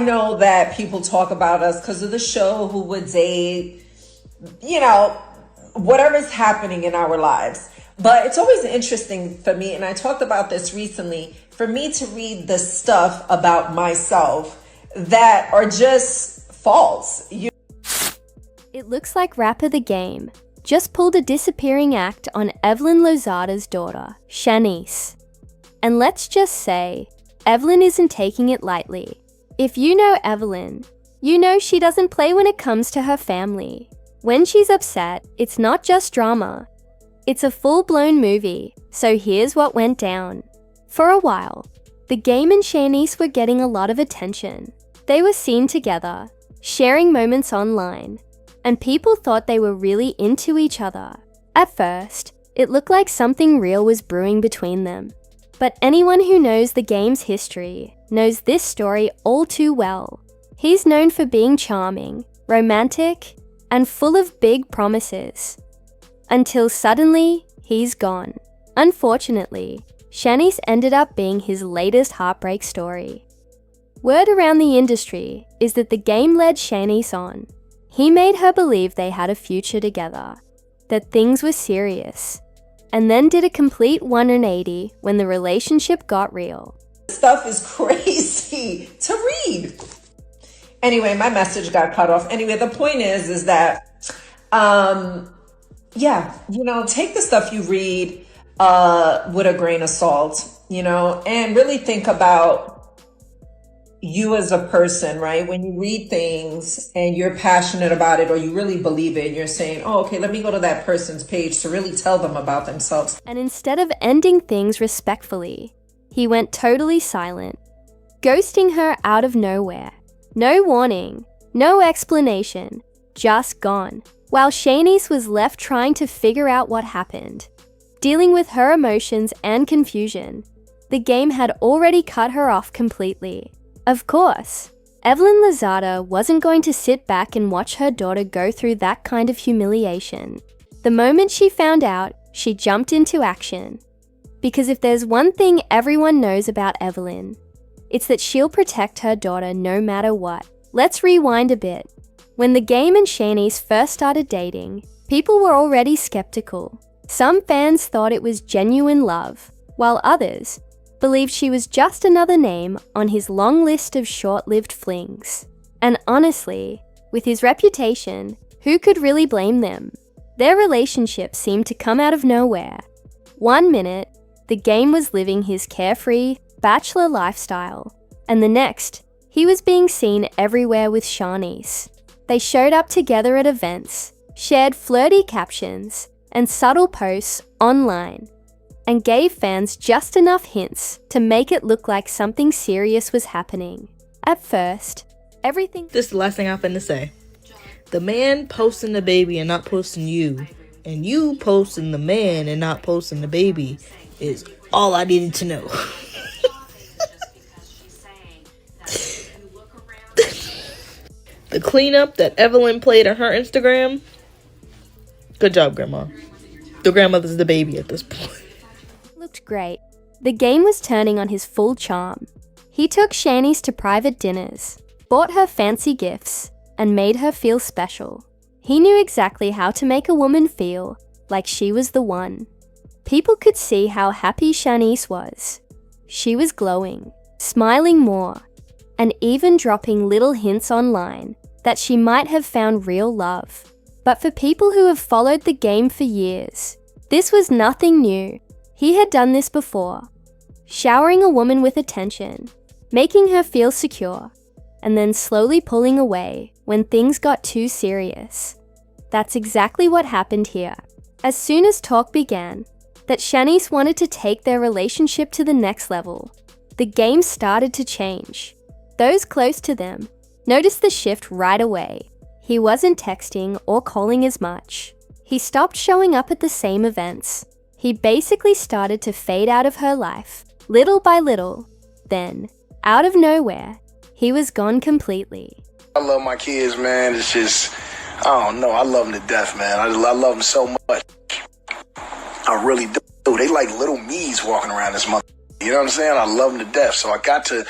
know that people talk about us because of the show, who would date, you know, whatever's happening in our lives. But it's always interesting for me, and I talked about this recently, for me to read the stuff about myself that are just false. It looks like rapper The Game just pulled a disappearing act on Evelyn Lozada's daughter, Shanice. And let's just say, Evelyn isn't taking it lightly. If you know Evelyn, you know she doesn't play when it comes to her family. When she's upset, it's not just drama. It's a full-blown movie, so here's what went down. For a while, The Game and Shanice were getting a lot of attention. They were seen together, sharing moments online, and people thought they were really into each other. At first, it looked like something real was brewing between them. But anyone who knows The Game's history knows this story all too well. He's known for being charming, romantic, and full of big promises. Until suddenly, he's gone. Unfortunately, Shanice ended up being his latest heartbreak story. Word around the industry is that The Game led Shanice on. He made her believe they had a future together, that things were serious, and then did a complete 180 when the relationship got real. Stuff is crazy to read. Anyway, my message got cut off. Anyway, the point is that, yeah, you know, take the stuff you read with a grain of salt, you know, and really think about you as a person, right? When you read things and you're passionate about it, or you really believe it, and you're saying, oh, okay, let me go to that person's page to really tell them about themselves. And instead of ending things respectfully, he went totally silent, ghosting her out of nowhere. No warning, no explanation, just gone. While Shanice was left trying to figure out what happened, dealing with her emotions and confusion, The Game had already cut her off completely. Of course, Evelyn Lozada wasn't going to sit back and watch her daughter go through that kind of humiliation. The moment she found out, she jumped into action. Because if there's one thing everyone knows about Evelyn, it's that she'll protect her daughter no matter what. Let's rewind a bit. When The Game and Shanice first started dating, people were already skeptical. Some fans thought it was genuine love, while others believed she was just another name on his long list of short-lived flings. And honestly, with his reputation, who could really blame them? Their relationship seemed to come out of nowhere. One minute, The Game was living his carefree, bachelor lifestyle, and the next, he was being seen everywhere with Shanice. They showed up together at events, shared flirty captions and subtle posts online, and gave fans just enough hints to make it look like something serious was happening. At first, everything— This is the last thing I'm finna say. The man posting the baby and not posting you, and you posting the man and not posting the baby, is all I needed to know. The cleanup that Evelyn played on her Instagram, good job, Grandma. The grandmother's the baby at this point. Looked great. The Game was turning on his full charm. He took Shanice to private dinners, bought her fancy gifts, and made her feel special. He knew exactly how to make a woman feel like she was the one. People could see how happy Shanice was. She was glowing, smiling more, and even dropping little hints online that she might have found real love. But for people who have followed The Game for years, this was nothing new. He had done this before, showering a woman with attention, making her feel secure, and then slowly pulling away when things got too serious. That's exactly what happened here. As soon as talk began that Shanice wanted to take their relationship to the next level, The Game started to change. Those close to them noticed the shift right away. He wasn't texting or calling as much. He stopped showing up at the same events. He basically started to fade out of her life, little by little. Then, out of nowhere, he was gone completely. I love my kids, man. It's just, I don't know. I love them to death, man. I love them so much. I really do. They like little me's walking around this month. You know what I'm saying? I love him to death. So I gotta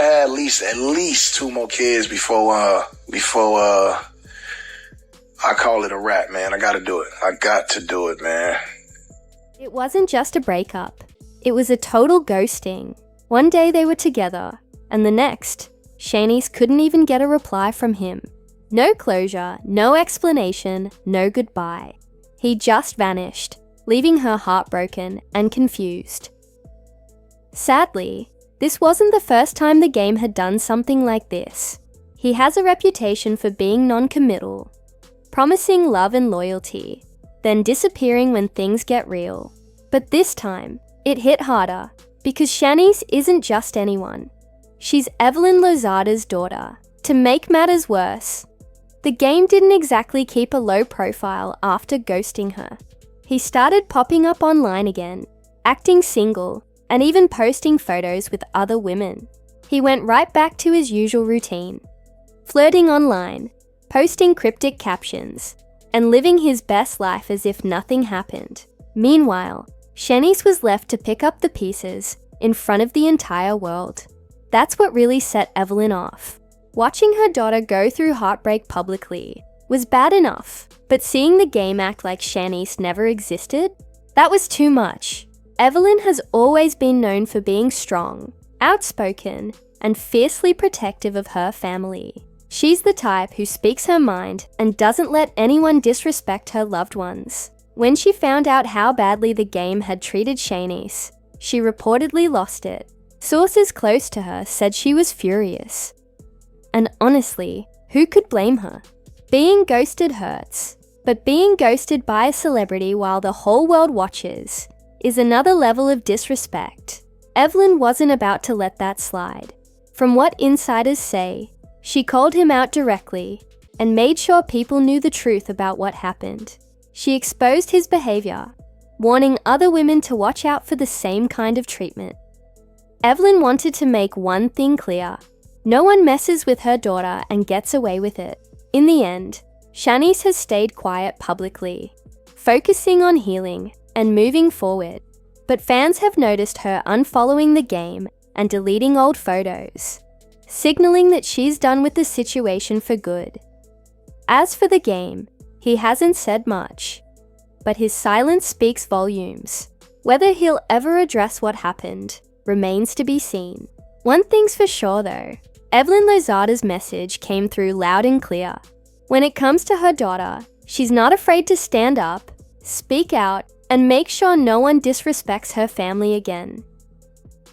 have at least 2 more kids before I call it a wrap, man. I gotta do it. I got to do it, man. It wasn't just a breakup. It was a total ghosting. One day they were together, and the next, Shanice couldn't even get a reply from him. No closure, no explanation, no goodbye. He just vanished, leaving her heartbroken and confused. Sadly, this wasn't the first time the game had done something like this. He has a reputation for being non-committal, promising love and loyalty, then disappearing when things get real. But this time, it hit harder, because Shanice isn't just anyone. She's Evelyn Lozada's daughter. To make matters worse, the game didn't exactly keep a low profile after ghosting her. He started popping up online again, acting single, and even posting photos with other women. He went right back to his usual routine, flirting online, posting cryptic captions, and living his best life as if nothing happened. Meanwhile, Shanice was left to pick up the pieces in front of the entire world. That's what really set Evelyn off. Watching her daughter go through heartbreak publicly was bad enough, but seeing the game act like Shanice never existed, that was too much. Evelyn has always been known for being strong, outspoken, and fiercely protective of her family. She's the type who speaks her mind and doesn't let anyone disrespect her loved ones. When she found out how badly the game had treated Shanice, she reportedly lost it. Sources close to her said she was furious. And honestly, who could blame her? Being ghosted hurts, but being ghosted by a celebrity while the whole world watches is another level of disrespect. Evelyn wasn't about to let that slide. From what insiders say, she called him out directly and made sure people knew the truth about what happened. She exposed his behavior, warning other women to watch out for the same kind of treatment. Evelyn wanted to make one thing clear: no one messes with her daughter and gets away with it. In the end, Shanice has stayed quiet publicly, focusing on healing and moving forward. But fans have noticed her unfollowing the game and deleting old photos, signaling that she's done with the situation for good. As for the game, he hasn't said much, but his silence speaks volumes. Whether he'll ever address what happened remains to be seen. One thing's for sure though, Evelyn Lozada's message came through loud and clear. When it comes to her daughter, she's not afraid to stand up, speak out, and make sure no one disrespects her family again.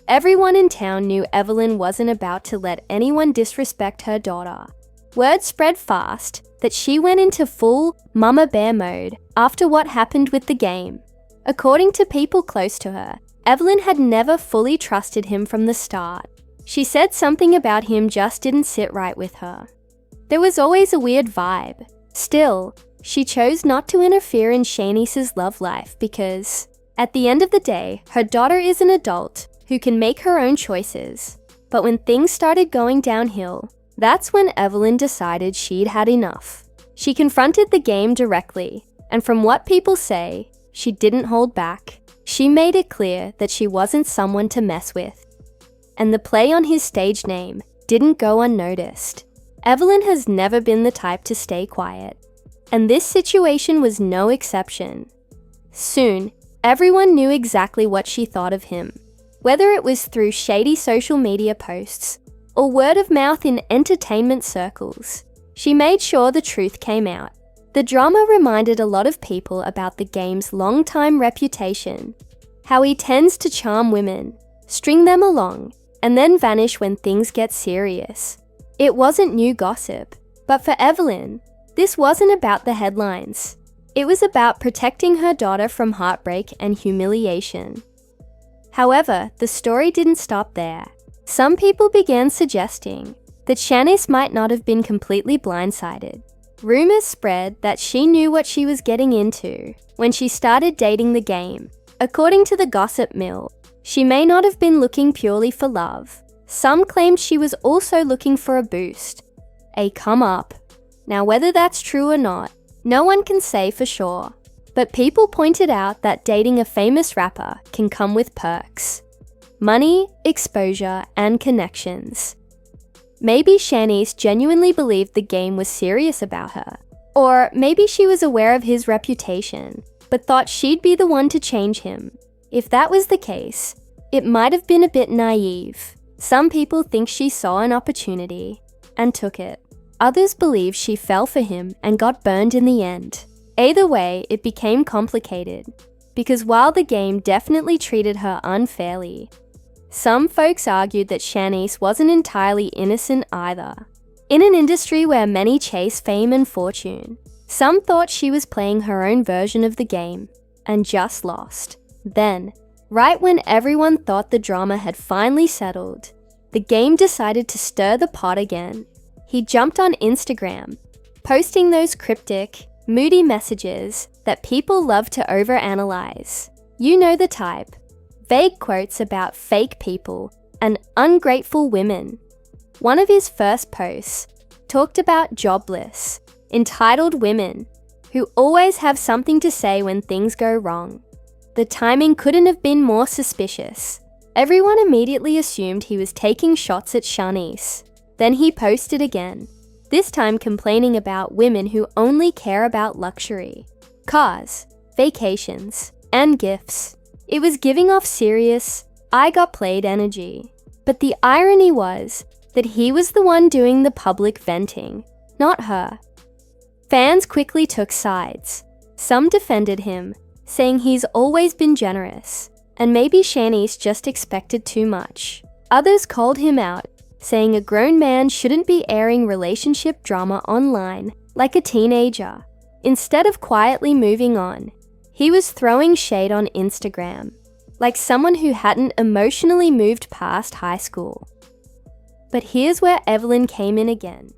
Everyone in town knew Evelyn wasn't about to let anyone disrespect her daughter. Word spread fast that she went into full mama bear mode after what happened with the game. According to people close to her, Evelyn had never fully trusted him from the start. She said something about him just didn't sit right with her. There was always a weird vibe. Still, she chose not to interfere in Shanice's love life because, at the end of the day, her daughter is an adult who can make her own choices. But when things started going downhill, that's when Evelyn decided she'd had enough. She confronted the game directly, and from what people say, she didn't hold back. She made it clear that she wasn't someone to mess with. And the play on his stage name didn't go unnoticed. Evelyn has never been the type to stay quiet, and this situation was no exception. Soon, everyone knew exactly what she thought of him. Whether it was through shady social media posts or word of mouth in entertainment circles, she made sure the truth came out. The drama reminded a lot of people about the game's long-time reputation, how he tends to charm women, string them along, and then vanish when things get serious. It wasn't new gossip, but for Evelyn, this wasn't about the headlines. It was about protecting her daughter from heartbreak and humiliation. However, the story didn't stop there. Some people began suggesting that Shanice might not have been completely blindsided. Rumors spread that she knew what she was getting into when she started dating the game. According to the gossip mill, she may not have been looking purely for love. Some claimed she was also looking for a boost, a come up. Now, whether that's true or not, no one can say for sure. But people pointed out that dating a famous rapper can come with perks. money, exposure, and connections. Maybe Shanice genuinely believed the game was serious about her. Or maybe she was aware of his reputation, but thought she'd be the one to change him. If that was the case, it might have been a bit naive. Some people think she saw an opportunity and took it. Others believe she fell for him and got burned in the end. Either way, it became complicated, because while the game definitely treated her unfairly, some folks argued that Shanice wasn't entirely innocent either. In an industry where many chase fame and fortune, some thought she was playing her own version of the game and just lost. Then, right when everyone thought the drama had finally settled, the game decided to stir the pot again. He jumped on Instagram, posting those cryptic, moody messages that people love to overanalyze. You know the type. Vague quotes about fake people and ungrateful women. One of his first posts talked about jobless, entitled women who always have something to say when things go wrong. The timing couldn't have been more suspicious. Everyone immediately assumed he was taking shots at Shanice. Then he posted again, this time complaining about women who only care about luxury, cars, vacations, and gifts. It was giving off serious, I got played energy. But the irony was that he was the one doing the public venting, not her. Fans quickly took sides. Some defended him, saying he's always been generous, and maybe Shanice just expected too much. Others called him out, saying a grown man shouldn't be airing relationship drama online like a teenager. Instead of quietly moving on, he was throwing shade on Instagram, like someone who hadn't emotionally moved past high school. But here's where Evelyn came in again.